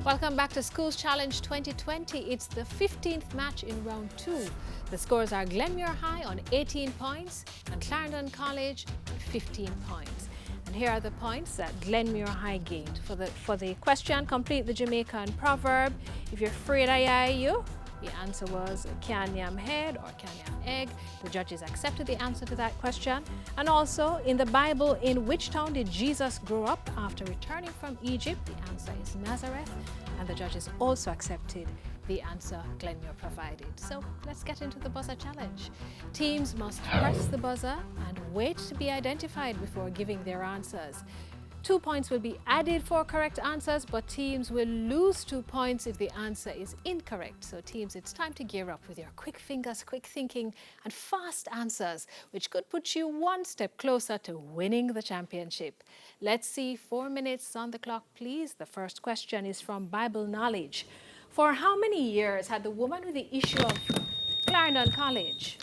Welcome back to Schools Challenge 2020. It's the 15th match in round 2. The scores are Glenmuir High on 18 points and Clarendon College on 15 points. And here are the points that Glenmuir High gained. For the question, complete the Jamaican proverb. If you're afraid I you, the answer was can yam head or can yam egg. The judges accepted the answer to that question. And also, in the Bible, in which town did Jesus grow up after returning from Egypt? The answer is Nazareth. And the judges also accepted the answer Glenmuir provided. So let's get into the buzzer challenge. Teams must press the buzzer and wait to be identified before giving their answers. 2 points will be added for correct answers, but teams will lose 2 points if the answer is incorrect. So teams, it's time to gear up with your quick fingers, quick thinking, and fast answers, which could put you one step closer to winning the championship. Let's see, 4 minutes on the clock, please. The first question is from Bible Knowledge. For how many years had the woman with the issue of Clarendon College?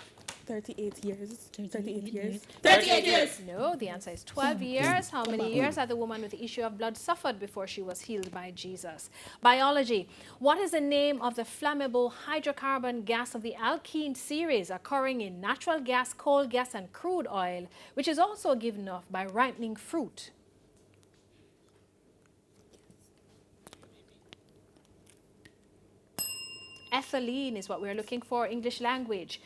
38 years. 38 years. 38 years. No, the answer is 12 years. How many years had the woman with the issue of blood suffered before she was healed by Jesus? Biology. What is the name of the flammable hydrocarbon gas of the alkene series occurring in natural gas, coal gas, and crude oil, which is also given off by ripening fruit? Ethylene is what we're looking for, English language.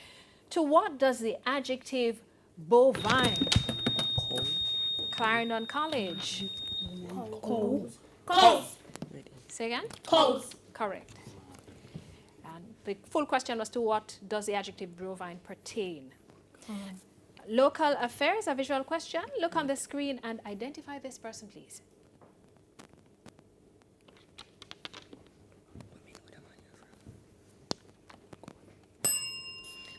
To what does the adjective bovine? Clarendon College. Coals. Coals. Say again? Coals. Correct. And the full question was to what does the adjective bovine pertain? Local affairs, a visual question. Look on the screen and identify this person, please.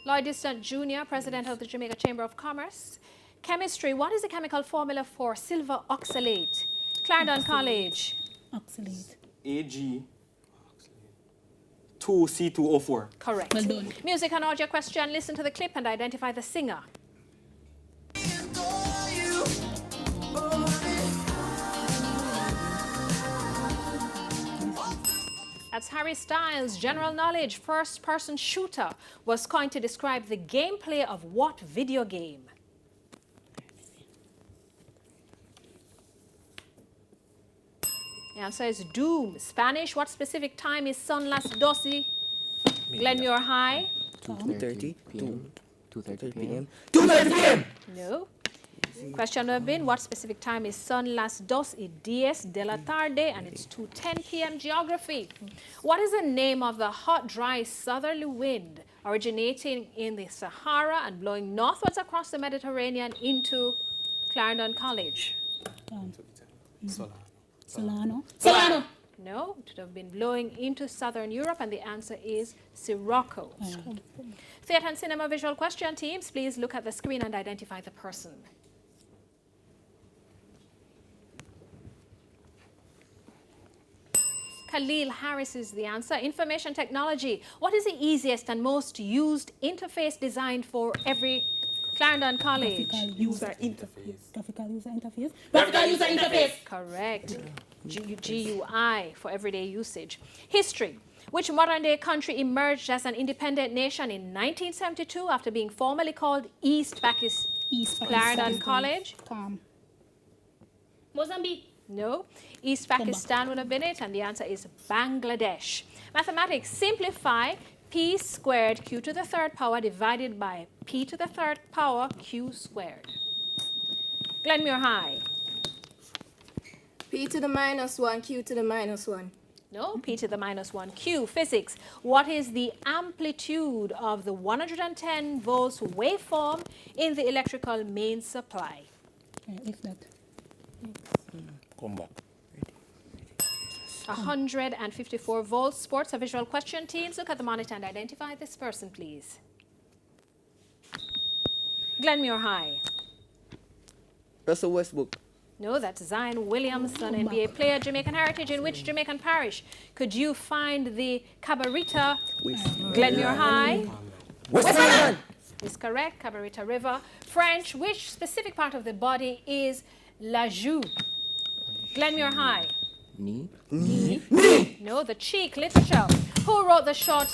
Lloyd Distant Jr., President of the Jamaica Chamber of Commerce. Chemistry, what is the chemical formula for silver oxalate? Clarendon College. Oxalate. AG 2C2O4. Correct. Well done. Music and audio question, listen to the clip and identify the singer. That's Harry Styles. General knowledge, first-person shooter was coined to describe the gameplay of what video game? The answer is Doom. Spanish, what specific time is son las 12? Glenmuir High? 2:30 p.m. 2:30 p.m. 2:30 p.m. No. Question number bin, what specific time is son las 12 diez de la tarde? And it's 2:10 p.m. Geography. What is the name of the hot, dry southerly wind originating in the Sahara and blowing northwards across the Mediterranean into Clarendon College? Solano. Solano. No, it would have been blowing into southern Europe, and the answer is Sirocco. Theatre and cinema visual question, teams, please look at the screen and identify the person. Khalil Harris is the answer. Information technology. What is the easiest and most used interface designed for every Clarendon College? Graphical user interface. Graphical user interface. Graphical user interface. Correct. GUI for everyday usage. History. Which modern-day country emerged as an independent nation in 1972 after being formerly called East Pakistan? Clarendon College? Mozambique. No. East Pakistan would have been it, and the answer is Bangladesh. Mathematics. Simplify p squared q to the third power divided by p to the third power q squared. Glenmuir High. P to the -1, Q to the -1. No, p to the -1 q. Physics. What is the amplitude of the 110 volts waveform in the electrical main supply? If that. Combo. 154 volts. Sports, a visual question. Teams, look at the monitor and identify this person, please. Glenmuir High. Russell Westbrook. No, that's Zion Williamson, NBA player, Jamaican heritage. In which Jamaican parish could you find the Cabarita? Glenmuir High. West Island. Is correct. Cabarita River. French. Which specific part of the body is la joue? Glenmuir High. Knee. No, the cheek literature. Who wrote the short?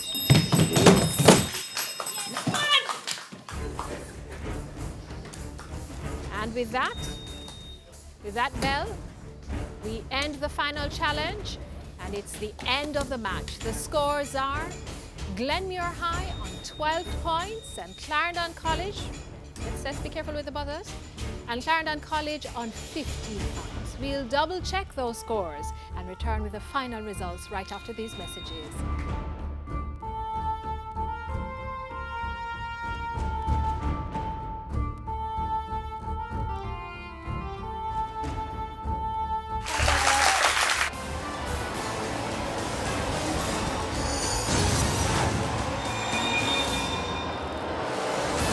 And with that bell, we end the final challenge, and it's the end of the match. The scores are Glenmuir High on 12 points and Clarendon College, let's be careful with the buzzers, and Clarendon College on 15 points. We'll double check those scores and return with the final results right after these messages.